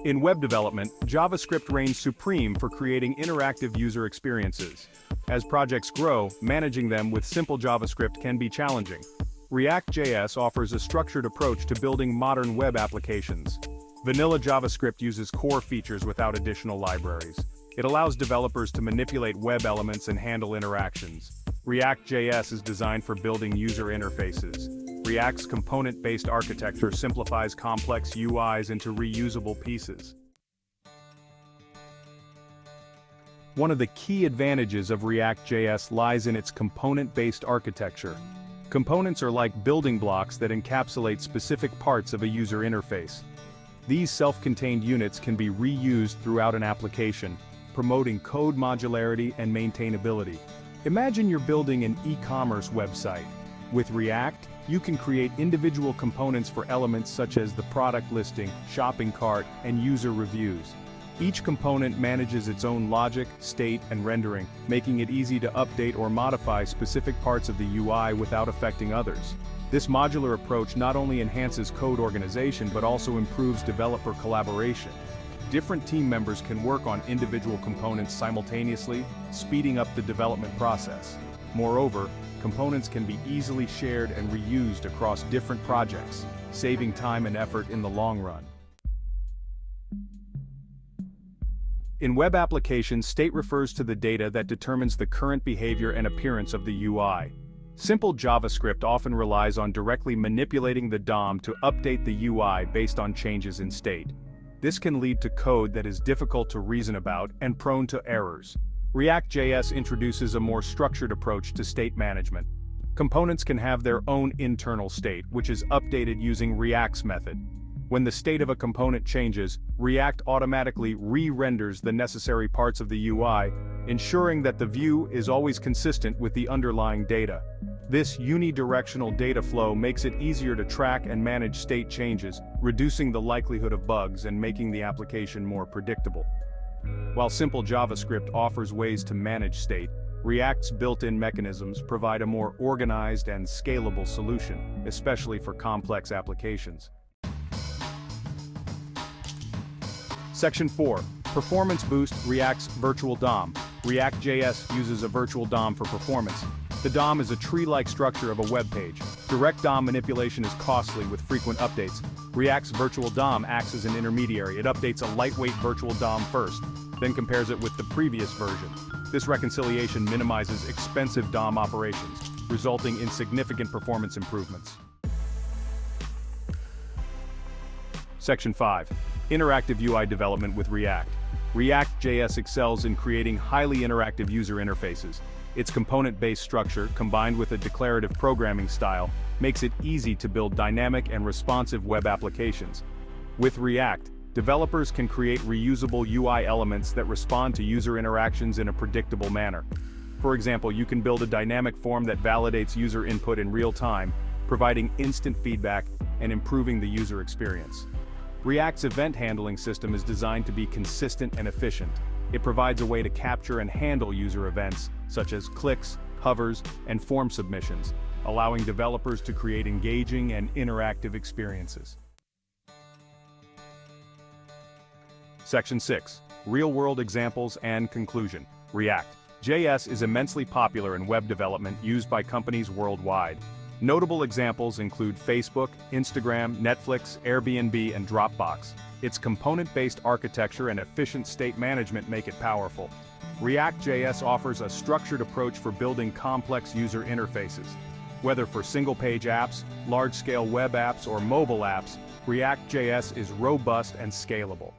In web development, JavaScript reigns supreme for creating interactive user experiences. As projects grow, managing them with simple JavaScript can be challenging. React.js offers a structured approach to building modern web applications. Vanilla JavaScript uses core features without additional libraries. It allows developers to manipulate web elements and handle interactions. React.js is designed for building user interfaces. React's component-based architecture simplifies complex UIs into reusable pieces. One of the key advantages of React.js lies in its component-based architecture. Components are like building blocks that encapsulate specific parts of a user interface. These self-contained units can be reused throughout an application, promoting code modularity and maintainability. Imagine you're building an e-commerce website. With React, you can create individual components for elements such as the product listing, shopping cart, and user reviews. Each component manages its own logic, state, and rendering, making it easy to update or modify specific parts of the UI without affecting others. This modular approach not only enhances code organization but also improves developer collaboration. Different team members can work on individual components simultaneously, speeding up the development process. Moreover, components can be easily shared and reused across different projects, saving time and effort in the long run. In web applications, state refers to the data that determines the current behavior and appearance of the UI. Simple JavaScript often relies on directly manipulating the DOM to update the UI based on changes in state. This can lead to code that is difficult to reason about and prone to errors. React.js introduces a more structured approach to state management. Components can have their own internal state, which is updated using React's method. When the state of a component changes, React automatically re-renders the necessary parts of the UI, ensuring that the view is always consistent with the underlying data. This unidirectional data flow makes it easier to track and manage state changes, reducing the likelihood of bugs and making the application more predictable. While simple JavaScript offers ways to manage state, React's built-in mechanisms provide a more organized and scalable solution, especially for complex applications. Section 4. Performance Boost React's Virtual DOM. React.js uses a virtual DOM for performance. The DOM is a tree-like structure of a web page. Direct DOM manipulation is costly with frequent updates. React's virtual DOM acts as an intermediary. It updates a lightweight virtual DOM first, then compares it with the previous version. This reconciliation minimizes expensive DOM operations, resulting in significant performance improvements. Section 5. Interactive UI development with React. React.js excels in creating highly interactive user interfaces. Its component-based structure, combined with a declarative programming style, makes it easy to build dynamic and responsive web applications. With React, developers can create reusable UI elements that respond to user interactions in a predictable manner. For example, you can build a dynamic form that validates user input in real time, providing instant feedback and improving the user experience. React's event handling system is designed to be consistent and efficient. It provides a way to capture and handle user events, such as clicks, hovers, and form submissions, allowing developers to create engaging and interactive experiences. Section 6. Real-world examples and conclusion. React.js is immensely popular in web development used by companies worldwide. Notable examples include Facebook, Instagram, Netflix, Airbnb, and Dropbox. Its component-based architecture and efficient state management make it powerful. React.js offers a structured approach for building complex user interfaces. Whether for single-page apps, large-scale web apps, or mobile apps, React.js is robust and scalable.